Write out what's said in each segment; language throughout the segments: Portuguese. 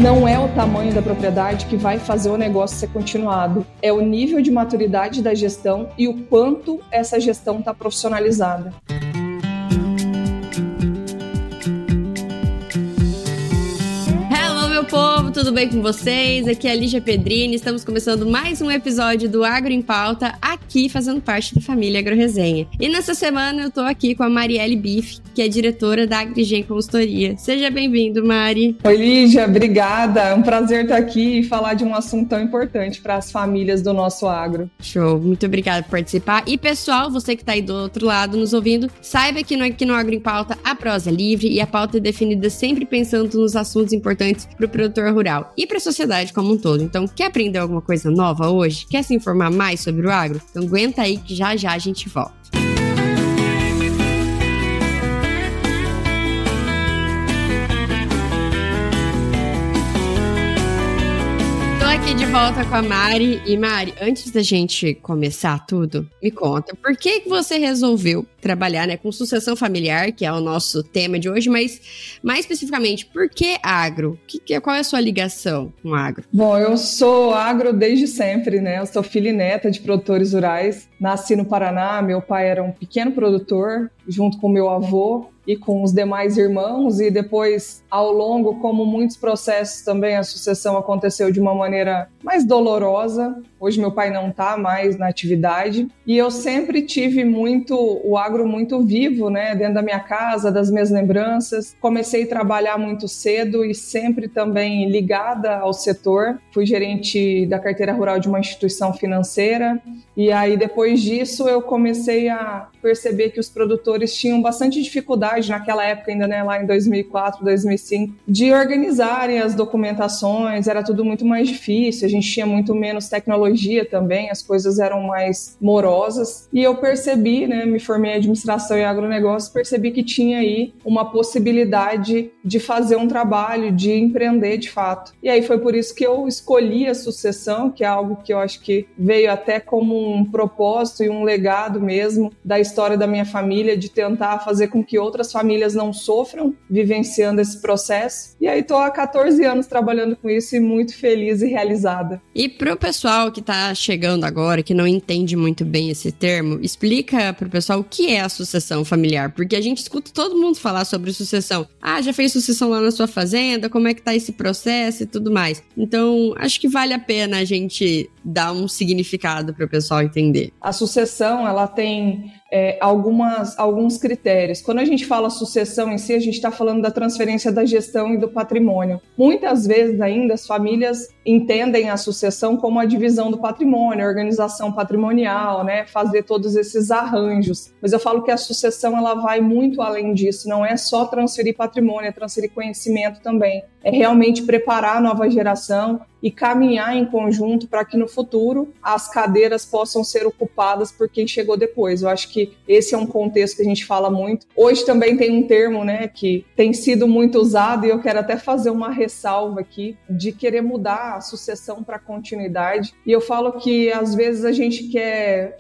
Não é o tamanho da propriedade que vai fazer o negócio ser continuado. É o nível de maturidade da gestão e o quanto essa gestão está profissionalizada. Meu povo, tudo bem com vocês? Aqui é a Lígia Pedrini, estamos começando mais um episódio do Agro em Pauta, aqui fazendo parte da família AgroResenha. E nessa semana eu tô aqui com a Marielle Biff, que é diretora da AgriGen Consultoria. Seja bem-vindo, Mari. Oi, Lígia, obrigada. É um prazer estar aqui e falar de um assunto tão importante para as famílias do nosso agro. Show, muito obrigada por participar. E pessoal, você que tá aí do outro lado nos ouvindo, saiba que aqui no Agro em Pauta a prosa é livre e a pauta é definida sempre pensando nos assuntos importantes para o produtor rural e para a sociedade como um todo. Então, quer aprender alguma coisa nova hoje? Quer se informar mais sobre o agro? Então aguenta aí que já a gente volta. Aqui de volta com a Mari. E Mari, antes da gente começar tudo, me conta, por que você resolveu trabalhar, né, com sucessão familiar, que é o nosso tema de hoje, mas mais especificamente, por que agro? Qual é a sua ligação com agro? Bom, eu sou agro desde sempre, né? Eu sou filha e neta de produtores rurais. Nasci no Paraná, meu pai era um pequeno produtor, junto com meu avô e com os demais irmãos, e depois, ao longo, como muitos processos também, a sucessão aconteceu de uma maneira mais dolorosa. Hoje meu pai não está mais na atividade, e eu sempre tive o agro muito vivo, né, dentro da minha casa, das minhas lembranças. Comecei a trabalhar muito cedo e sempre também ligada ao setor. Fui gerente da carteira rural de uma instituição financeira, e aí depois disso eu comecei a perceber que os produtores tinham bastante dificuldade naquela época ainda, né, lá em 2004, 2005, de organizarem as documentações. Era tudo muito mais difícil, a gente tinha muito menos tecnologia também, as coisas eram mais morosas, e eu percebi, né, me formei em administração e agronegócio, percebi que tinha aí uma possibilidade de fazer um trabalho, de empreender de fato. E aí foi por isso que eu escolhi a sucessão, que é algo que eu acho que veio até como um propósito e um legado mesmo da história da minha família, de tentar fazer com que outras famílias não sofram vivenciando esse processo. E aí tô há 14 anos trabalhando com isso e muito feliz e realizada. E pro pessoal que tá chegando agora, que não entende muito bem esse termo, explica pro pessoal o que é a sucessão familiar, porque a gente escuta todo mundo falar sobre sucessão. Ah, já fez sucessão lá na sua fazenda? Como é que tá esse processo e tudo mais? Então, acho que vale a pena a gente dar um significado pro pessoal entender. A sucessão, ela tem alguns critérios. Quando a gente fala sucessão em si, a gente está falando da transferência da gestão e do patrimônio. Muitas vezes ainda as famílias entendem a sucessão como a divisão do patrimônio, a organização patrimonial, né? Fazer todos esses arranjos. Mas eu falo que a sucessão ela vai muito além disso, não é só transferir patrimônio, é transferir conhecimento também. É realmente preparar a nova geração e caminhar em conjunto para que no futuro as cadeiras possam ser ocupadas por quem chegou depois. Eu acho que esse é um contexto que a gente fala muito. Hoje também tem um termo, né, que tem sido muito usado, e eu quero até fazer uma ressalva aqui, de querer mudar a sucessão para continuidade. E eu falo que às vezes a gente quer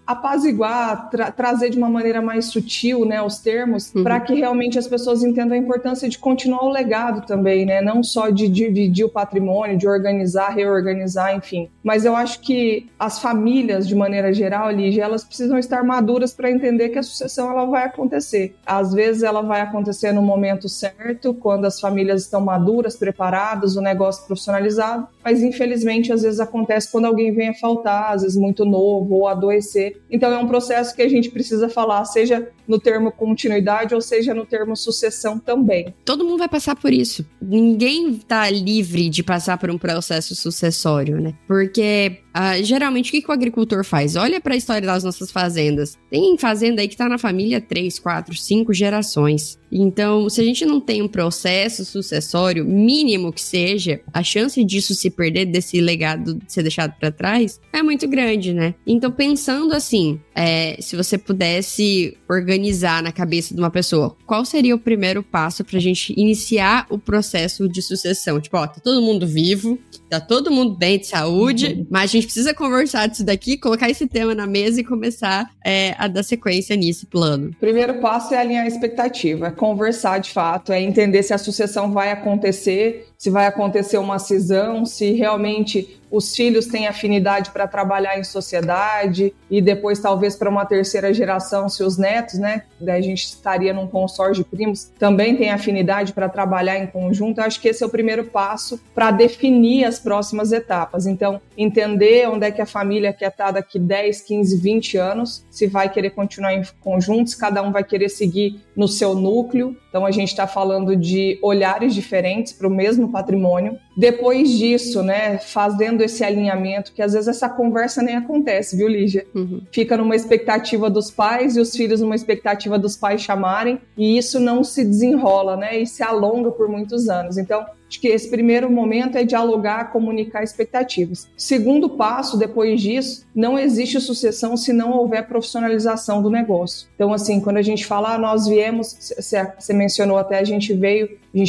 apaziguar, trazer de uma maneira mais sutil, né, os termos, para que realmente as pessoas entendam a importância de continuar o legado também, né, não só de dividir o patrimônio, de organizar, reorganizar, enfim. Mas eu acho que as famílias, de maneira geral, Lígia, elas precisam estar maduras para entender que a sucessão ela vai acontecer. Às vezes ela vai acontecer no momento certo, quando as famílias estão maduras, preparadas, o negócio profissionalizado, mas infelizmente às vezes acontece quando alguém vem a faltar, às vezes muito novo ou adoecer. Então é um processo que a gente precisa falar, seja no termo continuidade ou seja no termo sucessão também. Todo mundo vai passar por isso. Ninguém está livre de passar por um processo sucessório, né? Porque geralmente o que o agricultor faz? Olha para a história das nossas fazendas. Tem fazenda aí que está na família 3, 4, 5 gerações. Então, se a gente não tem um processo sucessório, mínimo que seja, a chance disso se perder, desse legado ser deixado para trás, é muito grande, né? Então, pensando assim, se você pudesse organizar na cabeça de uma pessoa, qual seria o primeiro passo pra gente iniciar o processo de sucessão? Tipo, ó, tá todo mundo vivo, tá todo mundo bem de saúde, mas a gente precisa conversar disso daqui, colocar esse tema na mesa e começar a dar sequência nesse plano. O primeiro passo é alinhar a expectativa, é conversar de fato, é entender se a sucessão vai acontecer, se vai acontecer uma cisão, se realmente os filhos têm afinidade para trabalhar em sociedade e depois talvez para uma terceira geração, se os netos, né, daí a gente estaria num consórcio de primos, também têm afinidade para trabalhar em conjunto. Eu acho que esse é o primeiro passo para definir as próximas etapas. Então, entender onde é que a família quer estar daqui 10, 15, 20 anos, se vai querer continuar em conjunto, se cada um vai querer seguir no seu núcleo. Então, a gente está falando de olhares diferentes para o mesmo patrimônio. Depois disso, né, fazendo esse alinhamento, que às vezes essa conversa nem acontece, viu, Lígia? Fica numa expectativa dos pais e os filhos numa expectativa dos pais chamarem, e isso não se desenrola, né, e se alonga por muitos anos. Então, acho que esse primeiro momento é dialogar, comunicar expectativas. Segundo passo, depois disso, não existe sucessão se não houver profissionalização do negócio. Então, assim, quando a gente fala, nós viemos, você mencionou até, a gente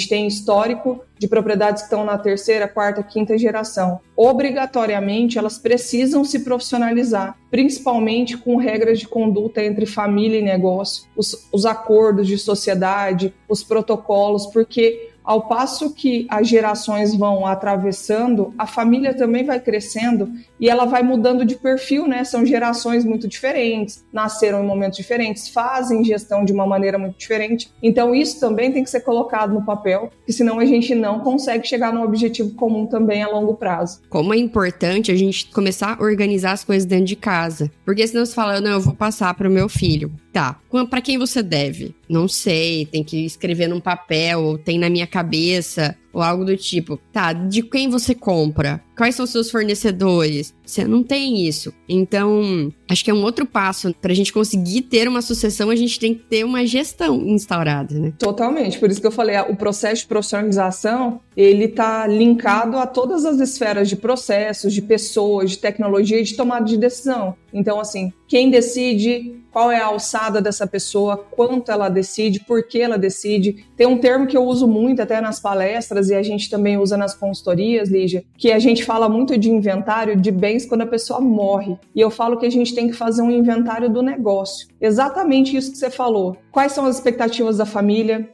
tem histórico de propriedades que estão na terceira, quarta, quinta geração. Obrigatoriamente, elas precisam se profissionalizar, principalmente com regras de conduta entre família e negócio, os acordos de sociedade, os protocolos, porque ao passo que as gerações vão atravessando, a família também vai crescendo e ela vai mudando de perfil, né? São gerações muito diferentes, nasceram em momentos diferentes, fazem gestão de uma maneira muito diferente. Então isso também tem que ser colocado no papel, porque senão a gente não consegue chegar num objetivo comum também a longo prazo. Como é importante a gente começar a organizar as coisas dentro de casa. Porque senão você fala, não, eu vou passar para o meu filho. Tá, para quem você deve? Não sei, tem que escrever num papel, ou tem na minha cabeça, ou algo do tipo. Tá, de quem você compra? Quais são os seus fornecedores? Você não tem isso. Então, acho que é um outro passo. Pra gente conseguir ter uma sucessão, a gente tem que ter uma gestão instaurada, né? Totalmente. Por isso que eu falei, o processo de profissionalização, ele tá linkado a todas as esferas de processos, de pessoas, de tecnologia e de tomada de decisão. Então, assim, quem decide, qual é a alçada dessa pessoa, quanto ela decide, por que ela decide. Tem um termo que eu uso muito até nas palestras e a gente também usa nas consultorias, Lígia, que a gente fala muito de inventário de bens quando a pessoa morre. E eu falo que a gente tem que fazer um inventário do negócio. Exatamente isso que você falou. Quais são as expectativas da família?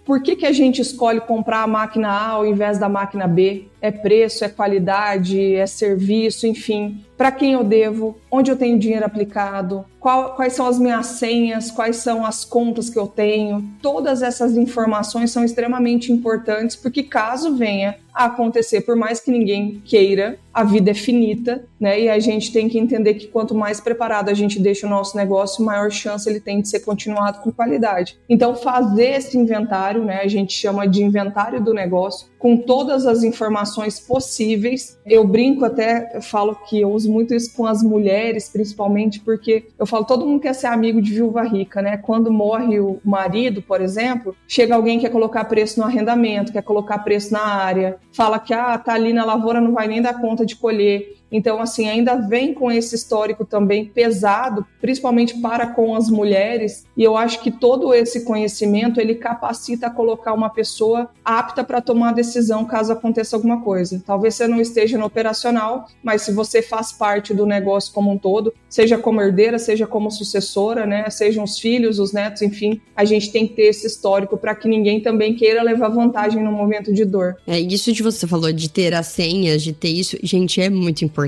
Por que a gente escolhe comprar a máquina A ao invés da máquina B? É preço, é qualidade, é serviço, enfim. Para quem eu devo? Onde eu tenho dinheiro aplicado? Quais são as minhas senhas? Quais são as contas que eu tenho? Todas essas informações são extremamente importantes, porque caso venha a acontecer, por mais que ninguém queira, a vida é finita, né? E a gente tem que entender que quanto mais preparado a gente deixa o nosso negócio, maior chance ele tem de ser continuado com qualidade. Então, fazer esse inventário, né? A gente chama de inventário do negócio, com todas as informações possíveis. Eu brinco até, eu falo que eu uso muito isso com as mulheres, principalmente, porque eu falo, todo mundo quer ser amigo de viúva rica, né? Quando morre o marido, por exemplo, chega alguém que quer colocar preço no arrendamento, quer colocar preço na área, fala que tá ali na lavoura, não vai nem dar conta de colher. Então, assim, ainda vem com esse histórico também pesado, principalmente para com as mulheres, e eu acho que todo esse conhecimento, ele capacita a colocar uma pessoa apta para tomar a decisão caso aconteça alguma coisa. Talvez você não esteja no operacional, mas se você faz parte do negócio como um todo, seja como herdeira, seja como sucessora, né, sejam os filhos, os netos, enfim, a gente tem que ter esse histórico para que ninguém também queira levar vantagem no momento de dor. Isso de você falou de ter as senhas, de ter isso, gente, é muito importante.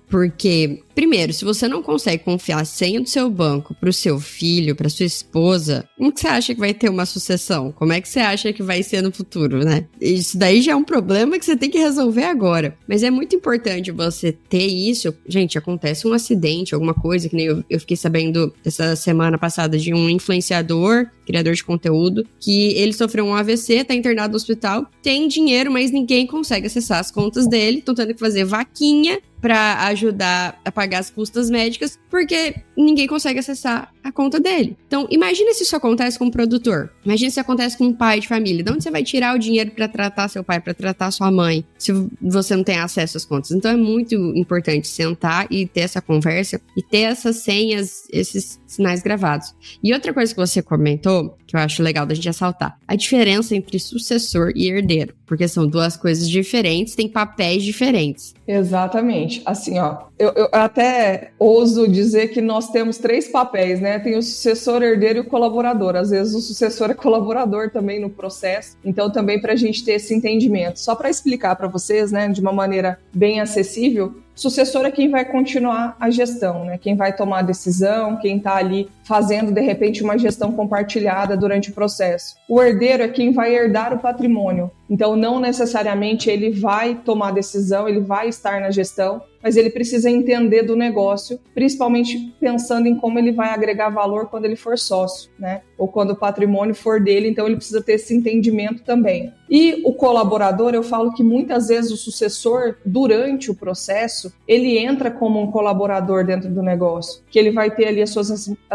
Porque, primeiro, se você não consegue confiar a senha do seu banco pro seu filho, pra sua esposa, como que você acha que vai ter uma sucessão? Como é que você acha que vai ser no futuro, né? Isso daí já é um problema que você tem que resolver agora. Mas é muito importante você ter isso. Gente, acontece um acidente, alguma coisa, que nem eu fiquei sabendo essa semana passada de um influenciador, criador de conteúdo, que ele sofreu um AVC, tá internado no hospital, tem dinheiro, mas ninguém consegue acessar as contas dele, estão tendo que fazer vaquinha para ajudar a pagar as custas médicas, porque ninguém consegue acessar a conta dele. Então, imagina se isso acontece com um produtor. Imagina se acontece com um pai de família. De onde você vai tirar o dinheiro para tratar seu pai, para tratar sua mãe, se você não tem acesso às contas? Então, é muito importante sentar e ter essa conversa e ter essas senhas, esses sinais gravados. E outra coisa que você comentou, que eu acho legal da gente ressaltar, a diferença entre sucessor e herdeiro, porque são duas coisas diferentes, têm papéis diferentes. Exatamente. Assim, eu até ouso dizer que nós temos 3 papéis, né? né? Tem o sucessor, herdeiro e o colaborador. Às vezes o sucessor é colaborador também no processo. Então, também para a gente ter esse entendimento. Só para explicar para vocês, né, de uma maneira bem acessível, sucessor é quem vai continuar a gestão, né? Quem vai tomar a decisão, quem está ali fazendo, de repente, uma gestão compartilhada durante o processo. O herdeiro é quem vai herdar o patrimônio. Então, não necessariamente ele vai tomar a decisão, ele vai estar na gestão, mas ele precisa entender do negócio, principalmente pensando em como ele vai agregar valor quando ele for sócio, né? Ou quando o patrimônio for dele, então ele precisa ter esse entendimento também. E o colaborador, eu falo que muitas vezes o sucessor, durante o processo, ele entra como um colaborador dentro do negócio, que ele vai ter ali as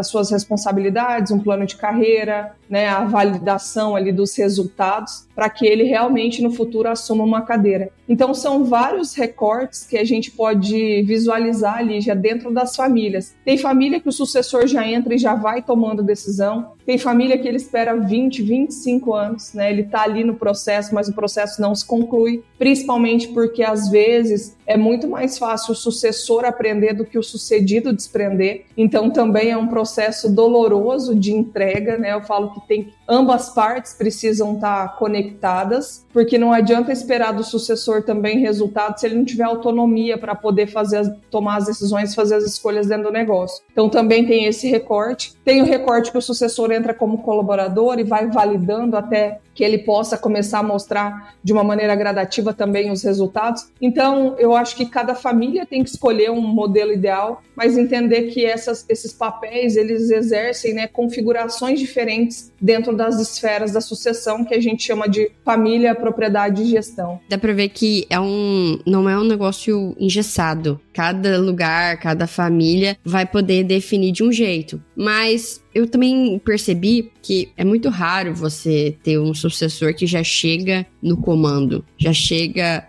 suas responsabilidades, um plano de carreira, né, a validação ali dos resultados, para que ele realmente no futuro assuma uma cadeira. Então são vários recortes que a gente pode visualizar ali já dentro das famílias. Tem família que o sucessor já entra e já vai tomando decisão, tem família que ele espera 20, 25 anos, né? Ele está ali no processo, mas o processo não se conclui, principalmente porque às vezes é muito mais fácil o sucessor aprender do que o sucedido desprender. Então também é um processo doloroso de entrega, né? Eu falo que ambas partes precisam estar conectadas, porque não adianta esperar do sucessor também resultado se ele não tiver autonomia para poder tomar as decisões, fazer as escolhas dentro do negócio. Então também tem esse recorte. Tem o recorte que o sucessor entra como colaborador e vai validando até que ele possa começar a mostrar de uma maneira gradativa também os resultados. Então, eu acho que cada família tem que escolher um modelo ideal, mas entender que esses papéis, eles exercem, né, configurações diferentes dentro das esferas da sucessão, que a gente chama de família, propriedade e gestão. Dá pra ver que não é um negócio engessado. Cada lugar, cada família vai poder definir de um jeito. Mas eu também percebi que é muito raro você ter um sucessor que já chega no comando. Já chega,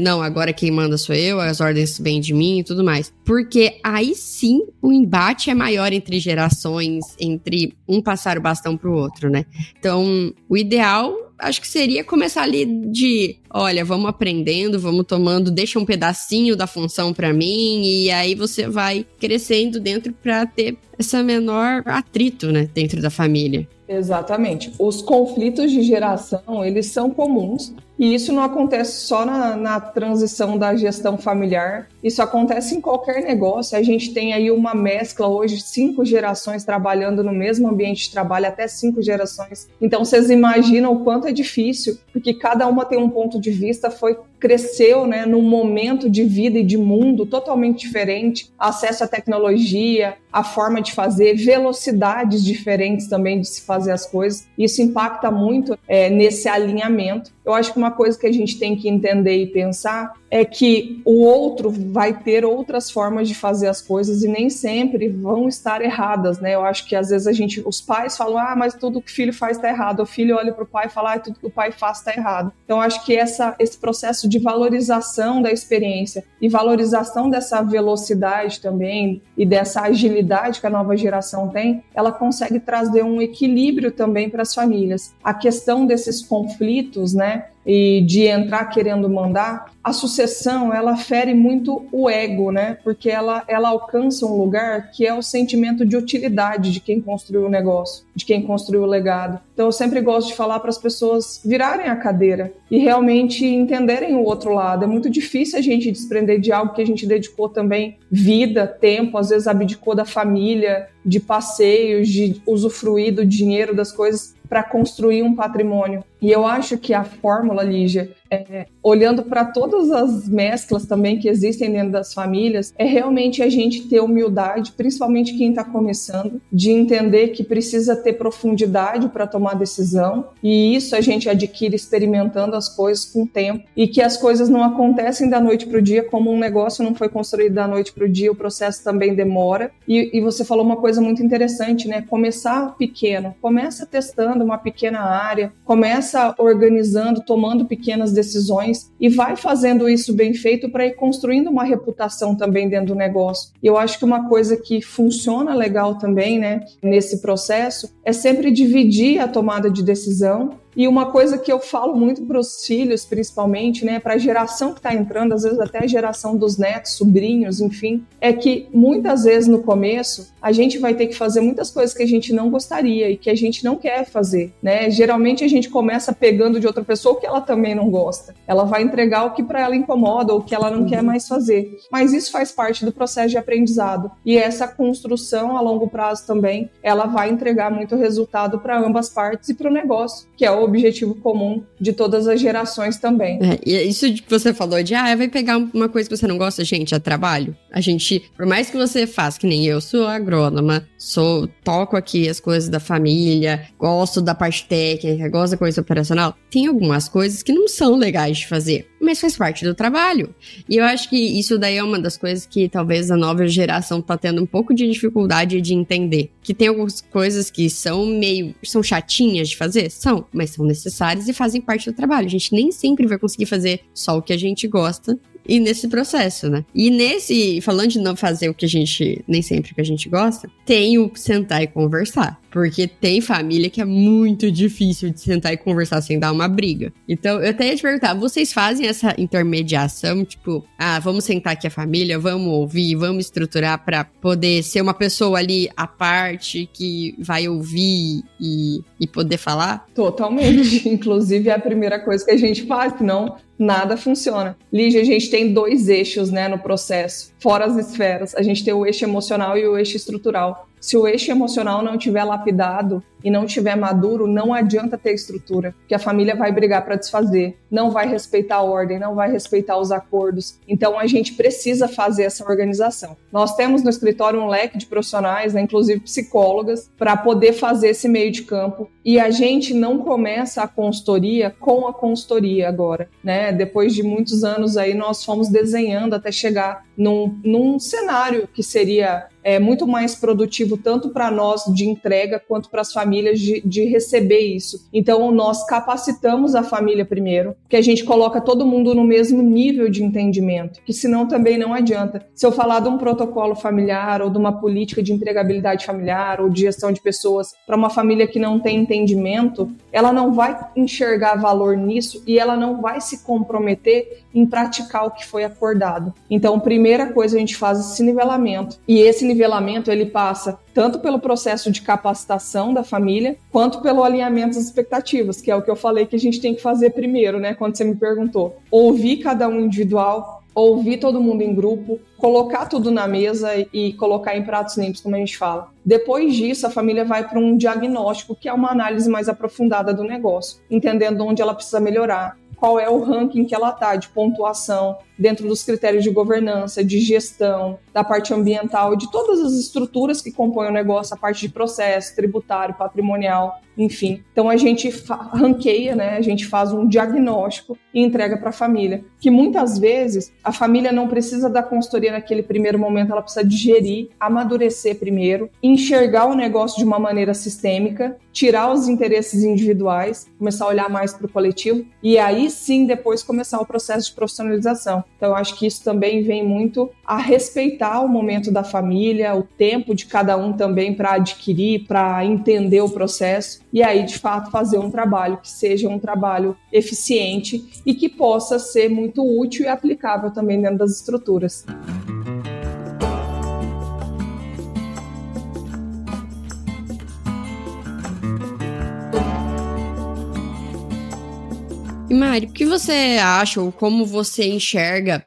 não, agora quem manda sou eu, as ordens vêm de mim e tudo mais. Porque aí sim o embate é maior entre gerações, entre um passar o bastão pro outro, né? Então, o ideal, acho que seria começar ali de, olha, vamos aprendendo, vamos tomando, deixa um pedacinho da função pra mim, e aí você vai crescendo dentro pra ter essa menor atrito, né, dentro da família. Exatamente. Os conflitos de geração, eles são comuns, e isso não acontece só na transição da gestão familiar, isso acontece em qualquer negócio. A gente tem aí uma mescla hoje, 5 gerações trabalhando no mesmo ambiente de trabalho, até 5 gerações. Então vocês imaginam o quanto é difícil, porque cada uma tem um ponto de vista, cresceu, né, num momento de vida e de mundo totalmente diferente, acesso à tecnologia, a forma de fazer, velocidades diferentes também de se fazer as coisas. Isso impacta muito nesse alinhamento. Eu acho que uma coisa que a gente tem que entender e pensar é que o outro vai ter outras formas de fazer as coisas e nem sempre vão estar erradas, né? Eu acho que às vezes os pais falam, mas tudo que o filho faz está errado. O filho olha para o pai e fala, tudo que o pai faz está errado. Então, eu acho que esse processo de valorização da experiência e valorização dessa velocidade também e dessa agilidade que a nova geração tem, ela consegue trazer um equilíbrio também para as famílias. A questão desses conflitos, né, e de entrar querendo mandar, a sucessão, ela fere muito o ego, né? Porque ela alcança um lugar que é o sentimento de utilidade de quem construiu o negócio, de quem construiu o legado. Então eu sempre gosto de falar para as pessoas virarem a cadeira e realmente entenderem o outro lado. É muito difícil a gente desprender de algo que a gente dedicou também vida, tempo, às vezes abdicou da família, de passeios, de usufruir do dinheiro, das coisas, para construir um patrimônio. E eu acho que a fórmula, Lígia, olhando para todas as mesclas também que existem dentro das famílias, é realmente a gente ter humildade, principalmente quem está começando, de entender que precisa ter profundidade para tomar decisão, e isso a gente adquire experimentando as coisas com o tempo, e que as coisas não acontecem da noite para o dia, como um negócio não foi construído da noite para o dia, o processo também demora. E você falou uma coisa muito interessante, né? Começar pequeno, começa testando uma pequena área, começa organizando, tomando pequenas decisões e vai fazendo isso bem feito para ir construindo uma reputação também dentro do negócio. E eu acho que uma coisa que funciona legal também, né, nesse processo, é sempre dividir a tomada de decisão E uma coisa que eu falo muito para os filhos, principalmente, né, para a geração que está entrando, às vezes até a geração dos netos, sobrinhos, enfim, é que muitas vezes no começo a gente vai ter que fazer muitas coisas que a gente não gostaria e que a gente não quer fazer, né? Geralmente a gente começa pegando de outra pessoa o que ela também não gosta. Ela vai entregar o que para ela incomoda ou o que ela não quer mais fazer. Mas isso faz parte do processo de aprendizado. E essa construção a longo prazo também, ela vai entregar muito resultado para ambas partes e para o negócio, que é o objetivo comum de todas as gerações também. E isso que você falou de, vai pegar uma coisa que você não gosta, gente, é trabalho. A gente, por mais que você faça, que nem eu sou agrônoma, toco aqui as coisas da família, gosto da parte técnica, gosto da coisa operacional, tem algumas coisas que não são legais de fazer, mas faz parte do trabalho. E eu acho que isso daí é uma das coisas que talvez a nova geração tá tendo um pouco de dificuldade de entender. Que tem algumas coisas que são chatinhas de fazer? São, mas são necessárias e fazem parte do trabalho. A gente nem sempre vai conseguir fazer só o que a gente gosta e nesse processo, né? E falando de não fazer o que a gente, nem sempre o que a gente gosta, tem o sentar e conversar. Porque tem família que é muito difícil de sentar e conversar sem dar uma briga. Então, eu até ia te perguntar, vocês fazem essa intermediação? Tipo, vamos sentar aqui a família, vamos ouvir, vamos estruturar pra poder ser uma pessoa ali à parte que vai ouvir e poder falar? Totalmente. Inclusive, é a primeira coisa que a gente faz, senão nada funciona. Lígia, a gente tem 2 eixos, né, no processo, fora as esferas. A gente tem o eixo emocional e o eixo estrutural. Se o eixo emocional não tiver lapidado e não tiver maduro, não adianta ter estrutura, porque a família vai brigar para desfazer, não vai respeitar a ordem, não vai respeitar os acordos. Então, a gente precisa fazer essa organização. Nós temos no escritório um leque de profissionais, né, inclusive psicólogas, para poder fazer esse meio de campo. E a gente não começa a consultoria com a consultoria agora, né? Depois de muitos anos aí, nós fomos desenhando até chegar num cenário que seria muito mais produtivo tanto para nós de entrega quanto para as famílias de receber isso. Então, nós capacitamos a família primeiro, que a gente coloca todo mundo no mesmo nível de entendimento, que senão também não adianta. Se eu falar de um protocolo familiar ou de uma política de empregabilidade familiar ou de gestão de pessoas para uma família que não tem entendimento, ela não vai enxergar valor nisso e ela não vai se comprometer em praticar o que foi acordado. Então, primeira coisa, a gente faz esse nivelamento. E esse nivelamento, ele passa tanto pelo processo de capacitação da família, quanto pelo alinhamento das expectativas, que é o que eu falei que a gente tem que fazer primeiro, né, quando você me perguntou. Ouvir cada um individual, ouvir todo mundo em grupo, colocar tudo na mesa e colocar em pratos limpos, como a gente fala. Depois disso, a família vai para um diagnóstico, que é uma análise mais aprofundada do negócio, entendendo onde ela precisa melhorar, qual é o ranking que ela está de pontuação dentro dos critérios de governança, de gestão, da parte ambiental, de todas as estruturas que compõem o negócio, a parte de processo, tributário, patrimonial, enfim. Então a gente ranqueia, né? A gente faz um diagnóstico e entrega para a família, que muitas vezes a família não precisa da consultoria naquele primeiro momento, ela precisa digerir, amadurecer primeiro, enxergar o negócio de uma maneira sistêmica, tirar os interesses individuais, começar a olhar mais para o coletivo e aí sim depois começar o processo de profissionalização. Então eu acho que isso também vem muito a respeitar o momento da família, o tempo de cada um também para adquirir, para entender o processo e aí de fato fazer um trabalho que seja um trabalho eficiente e que possa ser muito útil e aplicável também dentro das estruturas. E Mari, o que você acha ou como você enxerga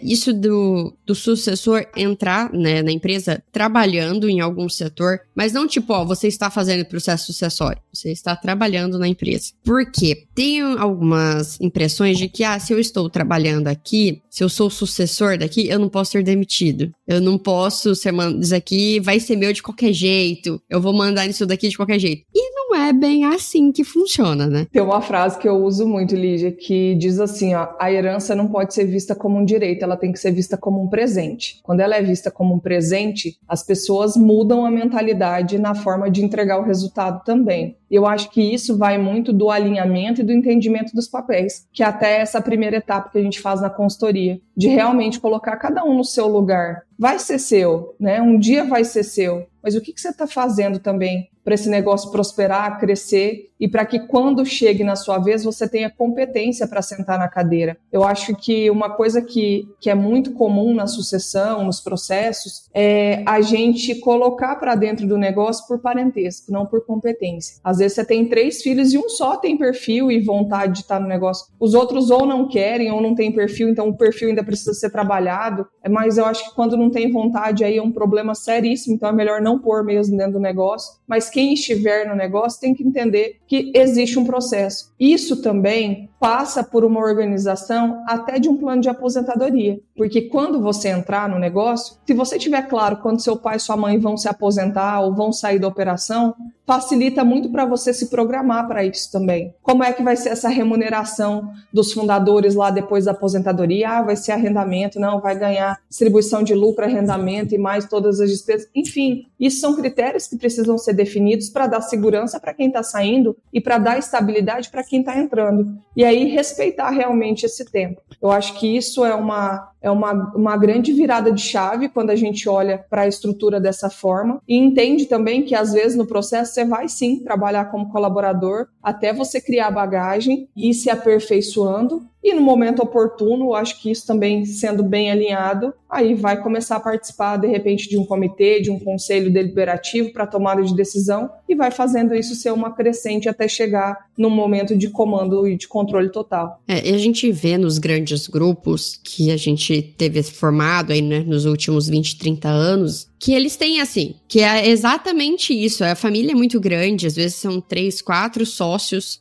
isso do sucessor entrar, né, na empresa trabalhando em algum setor, mas não tipo, você está fazendo o processo sucessório, você está trabalhando na empresa. Por quê? Tenho algumas impressões de que, se eu estou trabalhando aqui, se eu sou sucessor daqui, eu não posso ser demitido. Eu não posso ser isso aqui vai ser meu de qualquer jeito, eu vou mandar isso daqui de qualquer jeito. E não é bem assim que funciona, né? Tem uma frase que eu uso muito, Lígia, que diz assim, a herança não pode ser vista como um direito, ela tem que ser vista como um presente. Quando ela é vista como um presente, as pessoas mudam a mentalidade na forma de entregar o resultado também. Eu acho que isso vai muito do alinhamento e do entendimento dos papéis, que é até essa primeira etapa que a gente faz na consultoria, de realmente colocar cada um no seu lugar. Vai ser seu, né? Um dia vai ser seu, mas o que você está fazendo também para esse negócio prosperar, crescer e para que quando chegue na sua vez você tenha competência para sentar na cadeira. Eu acho que uma coisa que é muito comum na sucessão, nos processos, é a gente colocar para dentro do negócio por parentesco, não por competência. Às vezes você tem 3 filhos e um só tem perfil e vontade de estar no negócio. Os outros ou não querem ou não tem perfil, então o perfil ainda precisa ser trabalhado. Mas eu acho que quando não tem vontade aí é um problema seríssimo, então é melhor não pôr mesmo dentro do negócio. Mas quem estiver no negócio tem que entender que existe um processo. Isso também passa por uma organização até de um plano de aposentadoria. Porque quando você entrar no negócio, se você tiver claro quando seu pai e sua mãe vão se aposentar ou vão sair da operação, facilita muito para você se programar para isso também. Como é que vai ser essa remuneração dos fundadores lá depois da aposentadoria? Ah, vai ser arrendamento, não, vai ganhar distribuição de lucro, arrendamento e mais todas as despesas. Enfim, isso são critérios que precisam ser definidos para dar segurança para quem está saindo e para dar estabilidade para quem está entrando. E aí respeitar realmente esse tempo. Eu acho que isso é uma grande virada de chave quando a gente olha para a estrutura dessa forma e entende também que às vezes no processo você vai sim trabalhar como colaborador até você criar bagagem e ir se aperfeiçoando. E no momento oportuno, acho que isso também sendo bem alinhado, aí vai começar a participar, de repente, de um comitê, de um conselho deliberativo para tomada de decisão e vai fazendo isso ser uma crescente até chegar num momento de comando e de controle total. E a gente vê nos grandes grupos que a gente teve formado aí, né, nos últimos 20, 30 anos, que eles têm assim, que é exatamente isso, a família é muito grande, às vezes são 3, 4 sócios,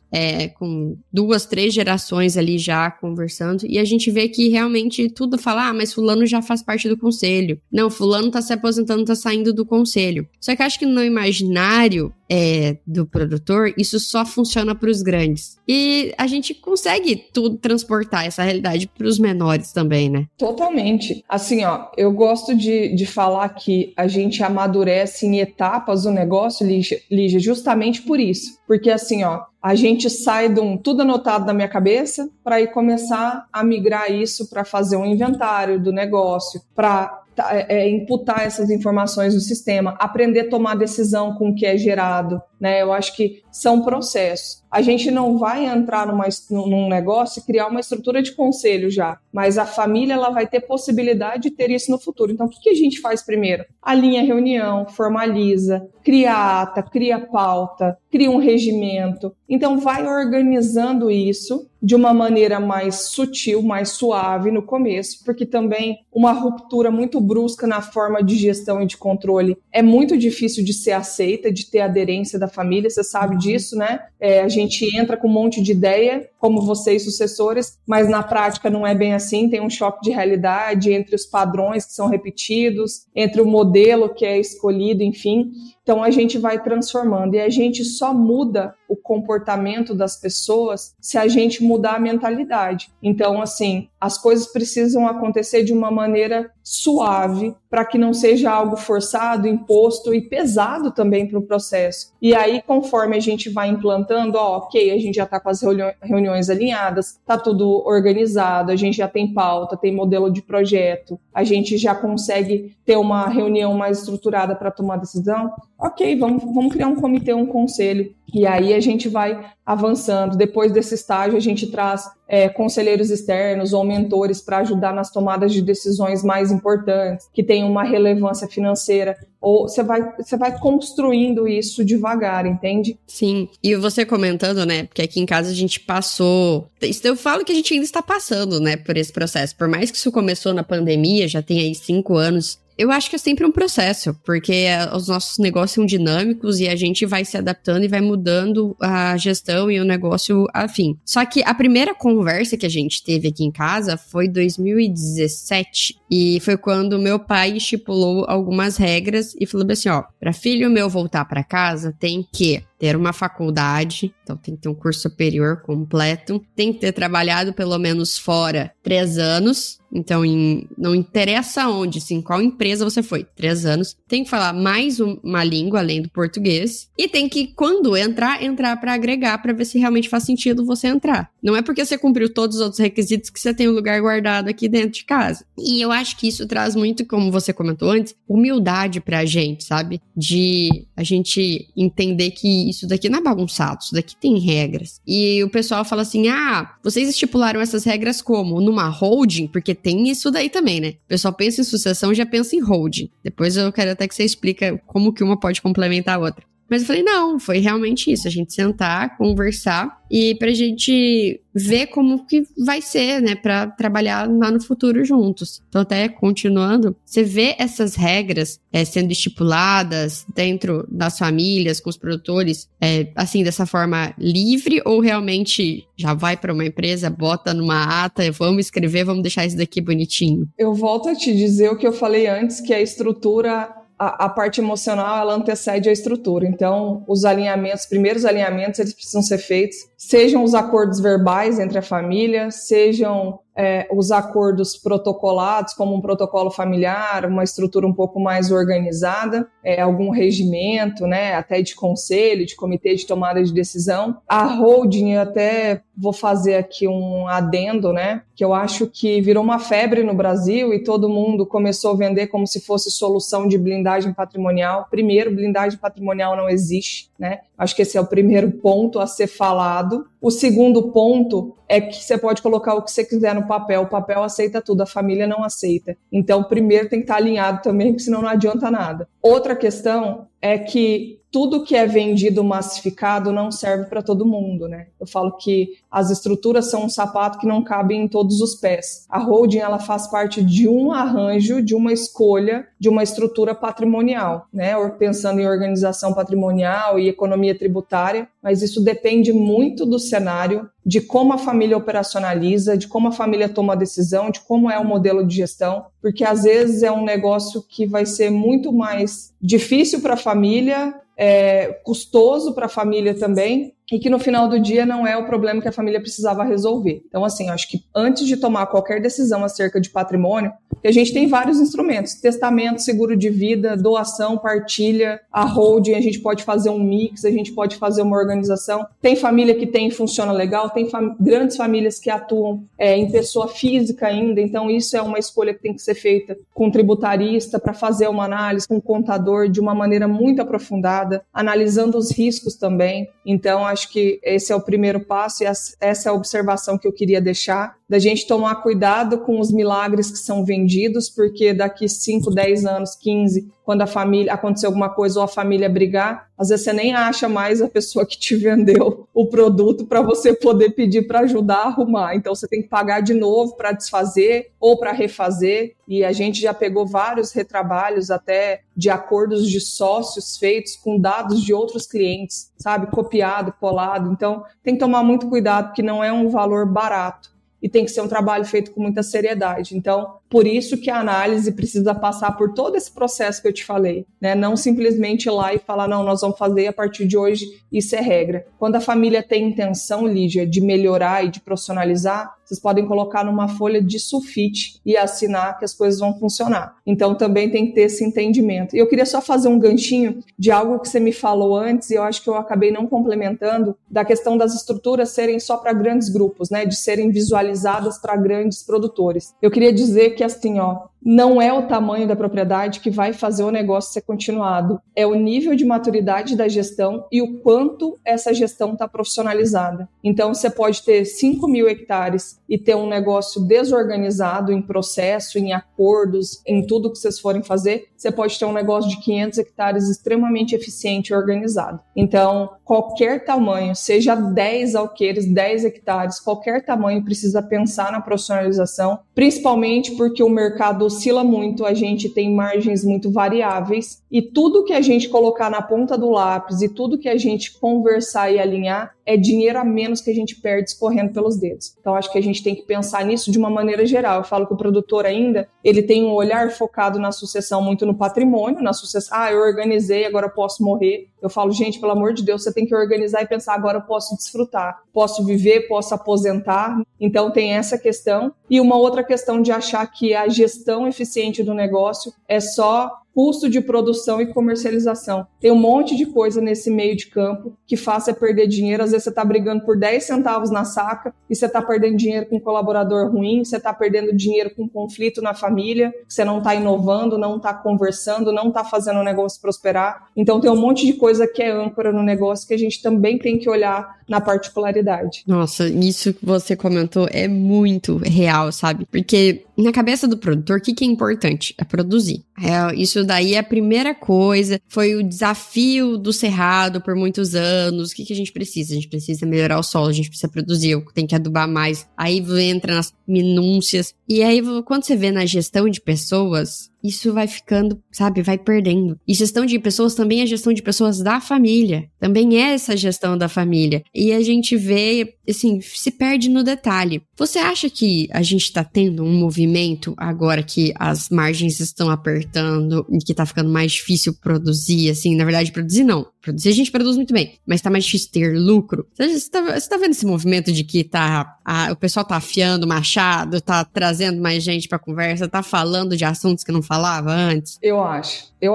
com 2, 3 gerações ali já conversando, e a gente vê que realmente tudo fala, mas fulano já faz parte do conselho, não, fulano tá se aposentando, tá saindo do conselho. Só que eu acho que no imaginário do produtor, isso só funciona para os grandes. E a gente consegue transportar essa realidade para os menores também, né? Totalmente. Assim, eu gosto de falar que a gente amadurece em etapas do negócio, Lígia, justamente por isso. Porque assim, a gente sai de tudo anotado na minha cabeça para ir começar a migrar isso para fazer um inventário do negócio, para imputar essas informações no sistema, aprender a tomar decisão com o que é gerado, né? Eu acho que são processos. A gente não vai entrar num negócio e criar uma estrutura de conselho já, mas a família ela vai ter possibilidade de ter isso no futuro. Então, o que a gente faz primeiro? Alinha a reunião, formaliza, cria ata, cria pauta, cria um regimento. Então, vai organizando isso de uma maneira mais sutil, mais suave no começo, porque também uma ruptura muito brusca na forma de gestão e de controle é muito difícil de ser aceita, de ter aderência da família, você sabe disso, né? A gente entra com um monte de ideia, como vocês, sucessores, mas na prática não é bem assim, tem um choque de realidade entre os padrões que são repetidos, entre o modelo que é escolhido, enfim. Então a gente vai transformando e a gente só muda o comportamento das pessoas se a gente mudar a mentalidade. Então, assim, as coisas precisam acontecer de uma maneira suave para que não seja algo forçado, imposto e pesado também para o processo. E aí, conforme a gente vai implantando, ok, a gente já está com as reuniões alinhadas, está tudo organizado, a gente já tem pauta, tem modelo de projeto, a gente já consegue ter uma reunião mais estruturada para tomar decisão, ok, vamos criar um comitê, um conselho. E aí a gente vai avançando. Depois desse estágio, a gente traz conselheiros externos ou mentores para ajudar nas tomadas de decisões mais importantes, que tem uma relevância financeira. Ou você vai construindo isso devagar, entende? Sim, e você comentando, né, porque aqui em casa a gente passou... Eu falo que a gente ainda está passando, né, por esse processo. Por mais que isso começou na pandemia, já tem aí 5 anos... Eu acho que é sempre um processo, porque os nossos negócios são dinâmicos e a gente vai se adaptando e vai mudando a gestão e o negócio afim. Só que a primeira conversa que a gente teve aqui em casa foi em 2017 e foi quando meu pai estipulou algumas regras e falou assim, para filho meu voltar para casa tem que ter uma faculdade, então tem que ter um curso superior completo, tem que ter trabalhado pelo menos fora 3 anos, então não interessa onde, em qual empresa você foi, 3 anos, tem que falar mais uma língua além do português, e tem que, quando entrar para agregar, para ver se realmente faz sentido você entrar. Não é porque você cumpriu todos os outros requisitos que você tem um lugar guardado aqui dentro de casa. E eu acho que isso traz muito, como você comentou antes, humildade pra gente, sabe? De a gente entender que isso daqui não é bagunçado, isso daqui tem regras. E o pessoal fala assim, vocês estipularam essas regras como? Numa holding? Porque tem isso daí também, né? O pessoal pensa em sucessão, já pensa em holding. Depois eu quero até que você explica como que uma pode complementar a outra. Mas eu falei, não, foi realmente isso, a gente sentar, conversar e pra gente ver como que vai ser, né, pra trabalhar lá no futuro juntos. Então, até continuando, você vê essas regras sendo estipuladas dentro das famílias, com os produtores, assim, dessa forma livre, ou realmente já vai pra uma empresa, bota numa ata, vamos escrever, vamos deixar isso daqui bonitinho? Eu volto a te dizer o que eu falei antes, que a estrutura... A parte emocional, ela antecede a estrutura. Então, os primeiros alinhamentos, eles precisam ser feitos, sejam os acordos verbais entre a família, sejam os acordos protocolados, como um protocolo familiar, uma estrutura um pouco mais organizada, algum regimento, né, até de conselho, de comitê de tomada de decisão. A holding, eu até vou fazer aqui um adendo, né, que eu acho que virou uma febre no Brasil e todo mundo começou a vender como se fosse solução de blindagem patrimonial. Primeiro, blindagem patrimonial não existe, né? Acho que esse é o primeiro ponto a ser falado. O segundo ponto é que você pode colocar o que você quiser no papel. O papel aceita tudo, a família não aceita. Então, primeiro tem que estar alinhado também, porque senão não adianta nada. Outra questão é que tudo que é vendido massificado não serve para todo mundo, né? Eu falo que as estruturas são um sapato que não cabe em todos os pés. A holding, ela faz parte de um arranjo, de uma escolha, de uma estrutura patrimonial, né? Pensando em organização patrimonial e economia tributária, mas isso depende muito do cenário, de como a família operacionaliza, de como a família toma a decisão, de como é o modelo de gestão, porque às vezes é um negócio que vai ser muito mais difícil para a família, custoso para a família também, e que no final do dia não é o problema que a família precisava resolver. Então, assim, eu acho que antes de tomar qualquer decisão acerca de patrimônio, a gente tem vários instrumentos, testamento, seguro de vida, doação, partilha, a holding, a gente pode fazer um mix, a gente pode fazer uma organização. Tem família que tem e funciona legal, tem grandes famílias que atuam em pessoa física ainda, então isso é uma escolha que tem que ser feita com um tributarista para fazer uma análise, com um contador de uma maneira muito aprofundada, analisando os riscos também. Então, acho que esse é o primeiro passo e essa é a observação que eu queria deixar, da gente tomar cuidado com os milagres que são vendidos, porque daqui 5, 10 anos, 15, quando a família acontecer alguma coisa ou a família brigar, às vezes você nem acha mais a pessoa que te vendeu o produto para você poder pedir para ajudar a arrumar. Então você tem que pagar de novo para desfazer ou para refazer. E a gente já pegou vários retrabalhos até de acordos de sócios feitos com dados de outros clientes, sabe? Copiado, colado. Então tem que tomar muito cuidado, porque não é um valor barato. E tem que ser um trabalho feito com muita seriedade. Então, por isso que a análise precisa passar por todo esse processo que eu te falei, né? Não simplesmente ir lá e falar, não, nós vamos fazer a partir de hoje, isso é regra. Quando a família tem intenção, Lígia, de melhorar e de profissionalizar, vocês podem colocar numa folha de sulfite e assinar que as coisas vão funcionar. Então, também tem que ter esse entendimento. E eu queria só fazer um ganchinho de algo que você me falou antes, e eu acho que eu acabei não complementando, da questão das estruturas serem só para grandes grupos, né? De serem visualizadas para grandes produtores. Eu queria dizer que, assim, não é o tamanho da propriedade que vai fazer o negócio ser continuado. É o nível de maturidade da gestão e o quanto essa gestão está profissionalizada. Então, você pode ter 5.000 hectares e ter um negócio desorganizado em processo, em acordos, em tudo que vocês forem fazer. Você pode ter um negócio de 500 hectares extremamente eficiente e organizado. Então, qualquer tamanho, seja 10 alqueires, 10 hectares, qualquer tamanho precisa pensar na profissionalização, principalmente porque o mercado oscila muito, a gente tem margens muito variáveis e tudo que a gente colocar na ponta do lápis e tudo que a gente conversar e alinhar é dinheiro a menos que a gente perde escorrendo pelos dedos. Então, acho que a gente tem que pensar nisso de uma maneira geral. Eu falo que o produtor ainda, ele tem um olhar focado na sucessão, muito no patrimônio, na sucessão. Eu organizei, agora eu posso morrer. Eu falo, gente, pelo amor de Deus, você tem que organizar e pensar, agora eu posso desfrutar, posso viver, posso aposentar. Então, tem essa questão. E uma outra questão de achar que a gestão eficiente do negócio é só custo de produção e comercialização. Tem um monte de coisa nesse meio de campo que faz você perder dinheiro. Às vezes você está brigando por 10 centavos na saca e você está perdendo dinheiro com um colaborador ruim, você está perdendo dinheiro com conflito na família, você não está inovando, não está conversando, não está fazendo o negócio prosperar. Então tem um monte de coisa que é âncora no negócio que a gente também tem que olhar na particularidade. Nossa, isso que você comentou é muito real, sabe? Porque na cabeça do produtor, o que é importante? É produzir. Isso daí é a primeira coisa, foi o desafio do Cerrado por muitos anos. O que a gente precisa? A gente precisa melhorar o solo, a gente precisa produzir, tem que adubar mais. Aí entra nas minúcias. E aí, quando você vê na gestão de pessoas, isso vai ficando, sabe, vai perdendo. E gestão de pessoas também é gestão de pessoas da família. Também é essa gestão da família. E a gente vê, assim, se perde no detalhe. Você acha que a gente tá tendo um movimento agora que as margens estão apertando e que tá ficando mais difícil produzir, assim, na verdade, produzir não. Produzir a gente produz muito bem, mas tá mais difícil ter lucro. Você tá vendo esse movimento de que o pessoal tá afiando o machado, tá trazendo mais gente pra conversa, tá falando de assuntos que não falava antes? Eu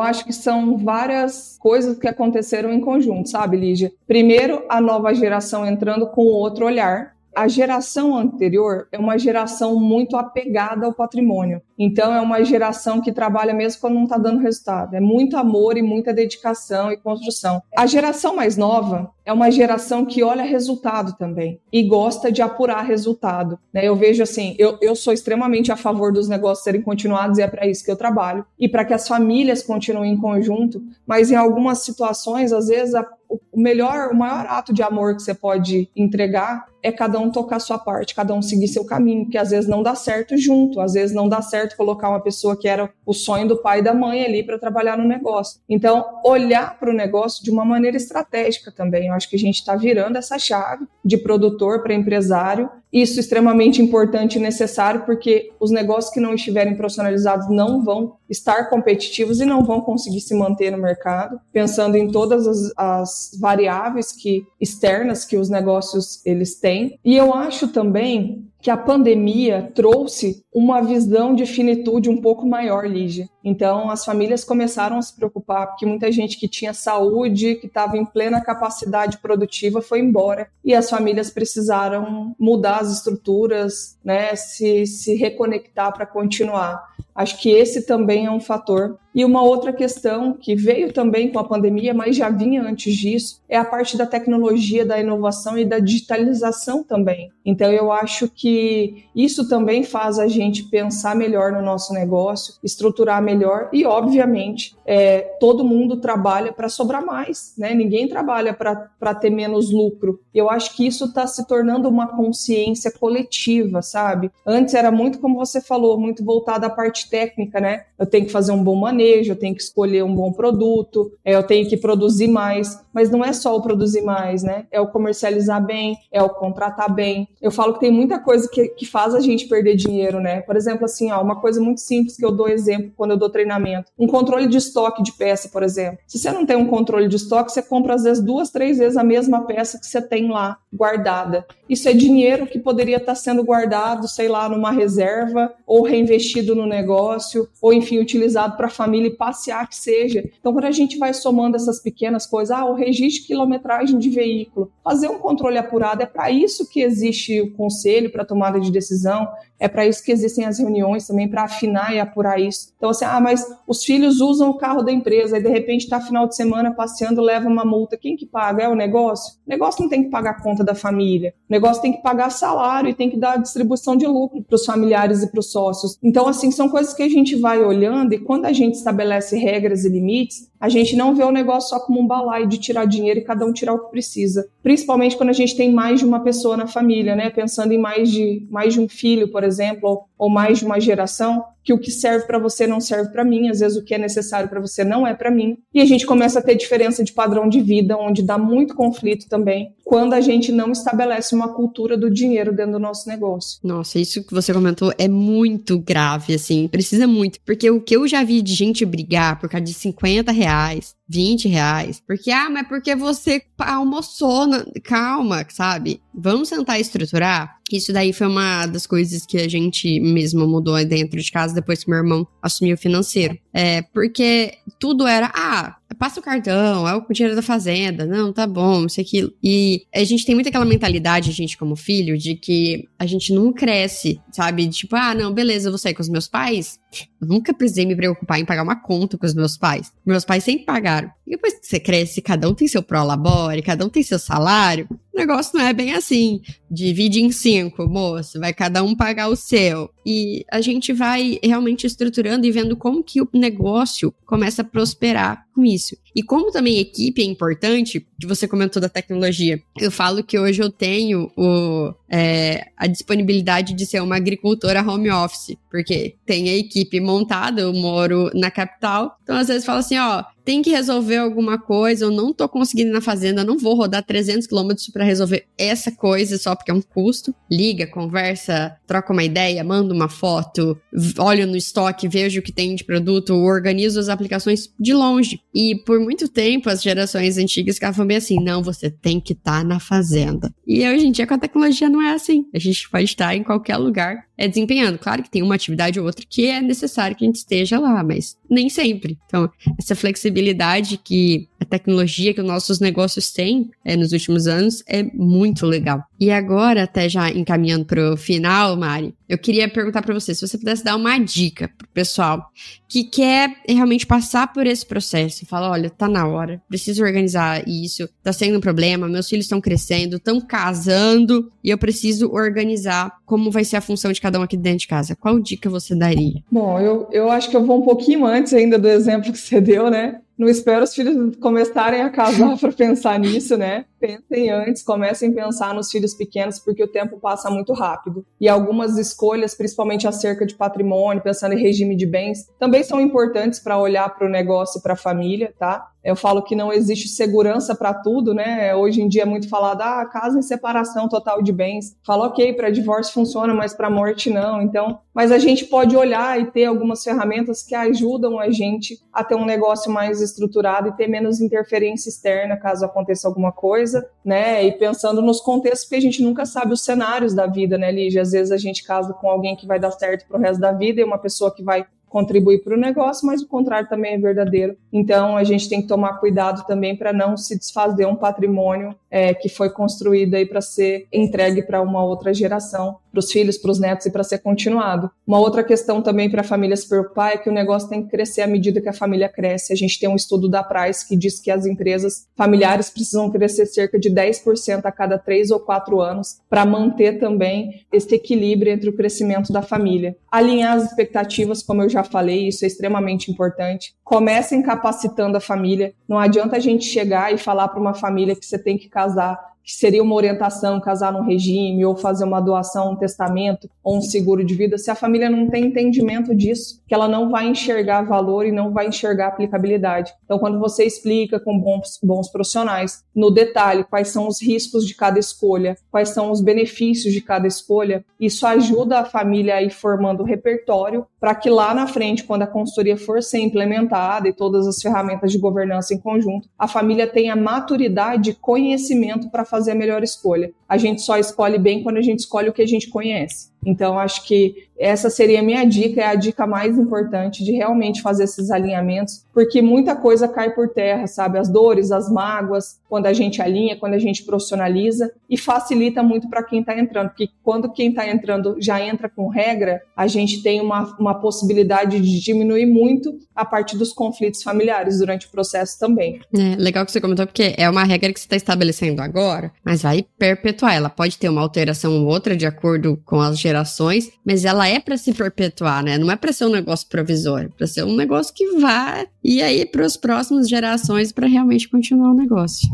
acho que são várias coisas que aconteceram em conjunto, sabe, Lígia? Primeiro, a nova geração entrando com outro olhar. A geração anterior é uma geração muito apegada ao patrimônio. Então, é uma geração que trabalha mesmo quando não está dando resultado. É muito amor e muita dedicação e construção. A geração mais nova é uma geração que olha resultado também e gosta de apurar resultado. Eu vejo assim, eu sou extremamente a favor dos negócios serem continuados e é para isso que eu trabalho. E para que as famílias continuem em conjunto, mas em algumas situações, às vezes, o maior ato de amor que você pode entregar é cada um tocar a sua parte, cada um seguir seu caminho, que às vezes não dá certo junto, às vezes não dá certo colocar uma pessoa que era o sonho do pai e da mãe ali para trabalhar no negócio. Então, olhar para o negócio de uma maneira estratégica também. Eu acho que a gente está virando essa chave de produtor para empresário. Isso é extremamente importante e necessário, porque os negócios que não estiverem profissionalizados não vão estar competitivos e não vão conseguir se manter no mercado, pensando em todas as variáveis externas que os negócios eles têm. E eu acho também que a pandemia trouxe uma visão de finitude um pouco maior, Lígia. Então, as famílias começaram a se preocupar, porque muita gente que tinha saúde, que estava em plena capacidade produtiva, foi embora. E as famílias precisaram mudar as estruturas, né, se reconectar para continuar. Acho que esse também é um fator. E uma outra questão que veio também com a pandemia, mas já vinha antes disso, é a parte da tecnologia, da inovação e da digitalização também. Então, eu acho que isso também faz a gente pensar melhor no nosso negócio, estruturar melhor e, obviamente, todo mundo trabalha para sobrar mais, né? Ninguém trabalha para ter menos lucro. Eu acho que isso está se tornando uma consciência coletiva, sabe? Antes era muito, como você falou, muito voltada à parte técnica, né? Eu tenho que fazer um bom manejo, eu tenho que escolher um bom produto, eu tenho que produzir mais, mas não é só o produzir mais, né? É o comercializar bem, é o contratar bem. Eu falo que tem muita coisa que faz a gente perder dinheiro, né? Por exemplo, assim, uma coisa muito simples que eu dou exemplo quando eu dou treinamento. Um controle de estoque de peça, por exemplo. Se você não tem um controle de estoque, você compra às vezes 2, 3 vezes a mesma peça que você tem lá guardada. Isso é dinheiro que poderia estar sendo guardado, sei lá, numa reserva ou reinvestido no negócio, ou enfim, utilizado para a família e passear que seja. Então, quando a gente vai somando essas pequenas coisas, o registro de quilometragem de veículo, fazer um controle apurado, é para isso que existe o conselho para tomada de decisão, é para isso que existem as reuniões também, para afinar e apurar isso. Então, assim, mas os filhos usam o carro da empresa, e de repente está final de semana passeando, leva uma multa. Quem que paga? É o negócio? O negócio não tem que pagar a conta da família. O negócio tem que pagar salário e tem que dar distribuição de lucro para os familiares e para os sócios. Então, assim, são coisas que a gente vai olhando e quando a gente estabelece regras e limites, a gente não vê o negócio só como um balaio de tirar dinheiro e cada um tirar o que precisa. Principalmente quando a gente tem mais de uma pessoa na família, né? Pensando em mais de um filho, por exemplo, ou mais de uma geração, que o que serve para você não serve para mim, às vezes o que é necessário para você não é para mim. E a gente começa a ter diferença de padrão de vida, onde dá muito conflito também, quando a gente não estabelece uma cultura do dinheiro dentro do nosso negócio. Nossa, isso que você comentou é muito grave, assim, precisa muito. Porque o que eu já vi de gente brigar por causa de R$50, R$20. Porque, mas porque você almoçou. Calma, sabe? Vamos tentar estruturar. Isso daí foi uma das coisas que a gente mesmo mudou dentro de casa depois que meu irmão assumiu o financeiro. Porque tudo era, passa o cartão, é o dinheiro da fazenda, não, tá bom, isso aquilo. E a gente tem muito aquela mentalidade, a gente como filho, de que a gente não cresce, sabe? Tipo, não, beleza, eu vou sair com os meus pais. Eu nunca precisei me preocupar em pagar uma conta com os meus pais. Meus pais sempre pagaram. E depois que você cresce, cada um tem seu prolabore, cada um tem seu salário. O negócio não é bem assim. Divide em 5, moço. Vai cada um pagar o seu. E a gente vai realmente estruturando e vendo como que o negócio começa a prosperar com isso. E como também equipe é importante, que você comentou da tecnologia. Eu falo que hoje eu tenho a disponibilidade de ser uma agricultora home office. Porque tem a equipe montada, eu moro na capital. Então, às vezes, falo assim, tem que resolver alguma coisa, eu não tô conseguindo ir na fazenda, não vou rodar 300 quilômetros para resolver essa coisa só porque é um custo. Liga, conversa, troca uma ideia, manda uma foto, olho no estoque, vejo o que tem de produto, organizo as aplicações de longe. E por muito tempo, as gerações antigas ficavam bem assim, não, você tem que estar na fazenda. E hoje em dia, com a tecnologia, não é assim. A gente pode estar em qualquer lugar desempenhando. Claro que tem uma atividade ou outra que é necessário que a gente esteja lá, mas nem sempre. Então, essa flexibilidade que a tecnologia, que os nossos negócios têm nos últimos anos, é muito legal. E agora, até já encaminhando pro final, Mari, eu queria perguntar para você, se você pudesse dar uma dica pro pessoal que quer realmente passar por esse processo e falar, olha, tá na hora, preciso organizar isso, tá sendo um problema, meus filhos estão crescendo, estão casando e eu preciso organizar como vai ser a função de cada um aqui dentro de casa. Qual dica você daria? Bom, eu acho que eu vou um pouquinho antes ainda do exemplo que você deu, né? Não espero os filhos começarem a casar para pensar nisso, né? Pensem antes, comecem a pensar nos filhos pequenos, porque o tempo passa muito rápido. E algumas escolhas, principalmente acerca de patrimônio, pensando em regime de bens, também são importantes para olhar para o negócio e para a família, tá? Eu falo que não existe segurança para tudo, né? Hoje em dia é muito falado, casa em separação total de bens. Fala, ok, para divórcio funciona, mas para morte não. Então, mas a gente pode olhar e ter algumas ferramentas que ajudam a gente a ter um negócio mais estruturado e ter menos interferência externa caso aconteça alguma coisa, né? E pensando nos contextos, porque a gente nunca sabe os cenários da vida, né, Lígia? Às vezes a gente casa com alguém que vai dar certo pro resto da vida e uma pessoa que vai contribuir para o negócio, mas o contrário também é verdadeiro. Então, a gente tem que tomar cuidado também para não se desfazer um patrimônio que foi construído aí para ser entregue para uma outra geração, para os filhos, para os netos e para ser continuado. Uma outra questão também para a família se preocupar é que o negócio tem que crescer à medida que a família cresce. A gente tem um estudo da Price que diz que as empresas familiares precisam crescer cerca de 10% a cada 3 ou 4 anos para manter também esse equilíbrio entre o crescimento da família. Alinhar as expectativas, como eu já falei, isso é extremamente importante. Comecem capacitando a família. Não adianta a gente chegar e falar para uma família que você tem que casar, que seria uma orientação, casar num regime, ou fazer uma doação, um testamento, ou um seguro de vida, se a família não tem entendimento disso, que ela não vai enxergar valor e não vai enxergar aplicabilidade. Então, quando você explica com bons profissionais, no detalhe, quais são os riscos de cada escolha, quais são os benefícios de cada escolha, isso ajuda a família a ir formando o repertório para que lá na frente, quando a consultoria for ser implementada e todas as ferramentas de governança em conjunto, a família tenha maturidade e conhecimento para fazer a melhor escolha. A gente só escolhe bem quando a gente escolhe o que a gente conhece. Então, acho que essa seria a minha dica, é a dica mais importante de realmente fazer esses alinhamentos, porque muita coisa cai por terra, sabe? As dores, as mágoas, quando a gente alinha, quando a gente profissionaliza, e facilita muito para quem está entrando, porque quando quem está entrando já entra com regra, a gente tem uma possibilidade de diminuir muito a partir dos conflitos familiares durante o processo também. Legal que você comentou, porque é uma regra que você está estabelecendo agora, mas vai perpetuar. Ela pode ter uma alteração ou outra de acordo com as gerações, mas ela é para se perpetuar, né? Não é para ser um negócio provisório, para ser um negócio que vai e aí para as próximas gerações para realmente continuar o negócio.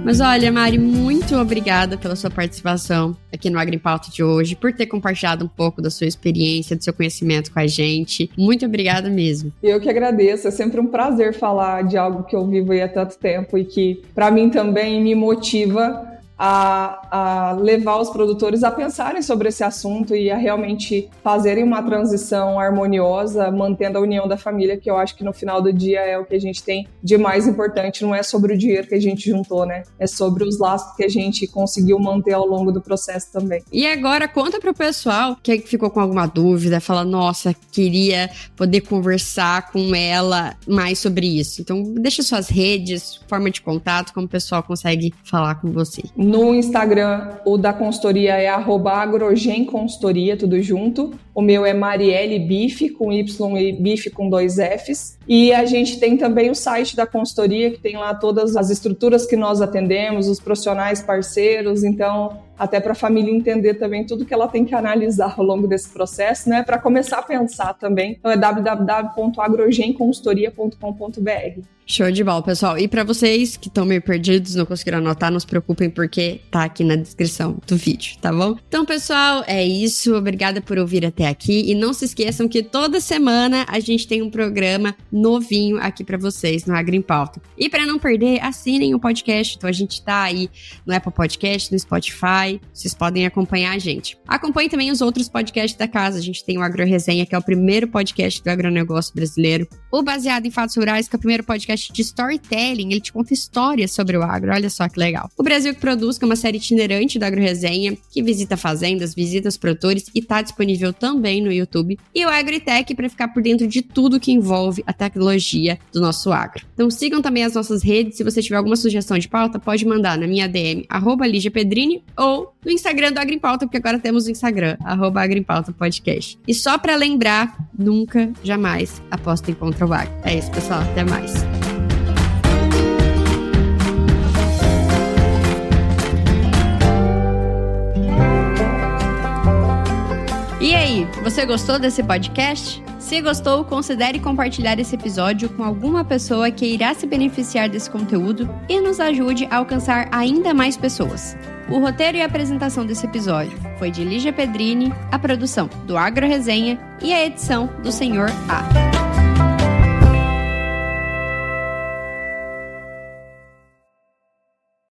Mas olha, Mari, muito obrigada pela sua participação aqui no Agro em Pauta de hoje, por ter compartilhado um pouco da sua experiência, do seu conhecimento com a gente. Muito obrigada mesmo. Eu que agradeço, é sempre um prazer falar de algo que eu vivo aí há tanto tempo e que, para mim, também me motiva a levar os produtores a pensarem sobre esse assunto e a realmente fazerem uma transição harmoniosa, mantendo a união da família, que eu acho que no final do dia é o que a gente tem de mais importante, não é sobre o dinheiro que a gente juntou, né? É sobre os laços que a gente conseguiu manter ao longo do processo também. E agora, conta pro pessoal que ficou com alguma dúvida, fala, nossa, queria poder conversar com ela mais sobre isso. Então, deixa suas redes, forma de contato, como o pessoal consegue falar com você. No Instagram, o da consultoria é @agrogenconsultoria, tudo junto. O meu é Marielle Bife, com Y e Bife com 2 Fs. E a gente tem também o site da consultoria, que tem lá todas as estruturas que nós atendemos, os profissionais parceiros, então até para a família entender também tudo que ela tem que analisar ao longo desse processo, né? Para começar a pensar também. Então é www.agrogenconsultoria.com.br. Show de bola, pessoal. E para vocês que estão meio perdidos, não conseguiram anotar, não se preocupem porque tá aqui na descrição do vídeo, tá bom? Então, pessoal, é isso. Obrigada por ouvir até aqui. E não se esqueçam que toda semana a gente tem um programa novinho aqui para vocês no Agro em Pauta. E para não perder, assinem o podcast. Então, a gente tá aí no Apple Podcast, no Spotify. Vocês podem acompanhar a gente. Acompanhe também os outros podcasts da casa. A gente tem o Agro Resenha, que é o primeiro podcast do agronegócio brasileiro. O Baseado em Fatos Rurais, que é o primeiro podcast de storytelling, ele te conta histórias sobre o agro, olha só que legal. O Brasil que Produz, que é uma série itinerante da Agro Resenha, que visita fazendas, visita os produtores e tá disponível também no YouTube. E o AgriTech, para ficar por dentro de tudo que envolve a tecnologia do nosso agro. Então sigam também as nossas redes, se você tiver alguma sugestão de pauta, pode mandar na minha DM, @LigiaPedrini, ou no Instagram do Agro em Pauta, porque agora temos o Instagram, @AgroEmPautaPodcast. E só para lembrar, nunca, jamais apostem contra o agro. É isso, pessoal, até mais. E aí, você gostou desse podcast? Se gostou, considere compartilhar esse episódio com alguma pessoa que irá se beneficiar desse conteúdo e nos ajude a alcançar ainda mais pessoas. O roteiro e a apresentação desse episódio foi de Lígia Pedrini, a produção do Agro Resenha e a edição do Senhor A.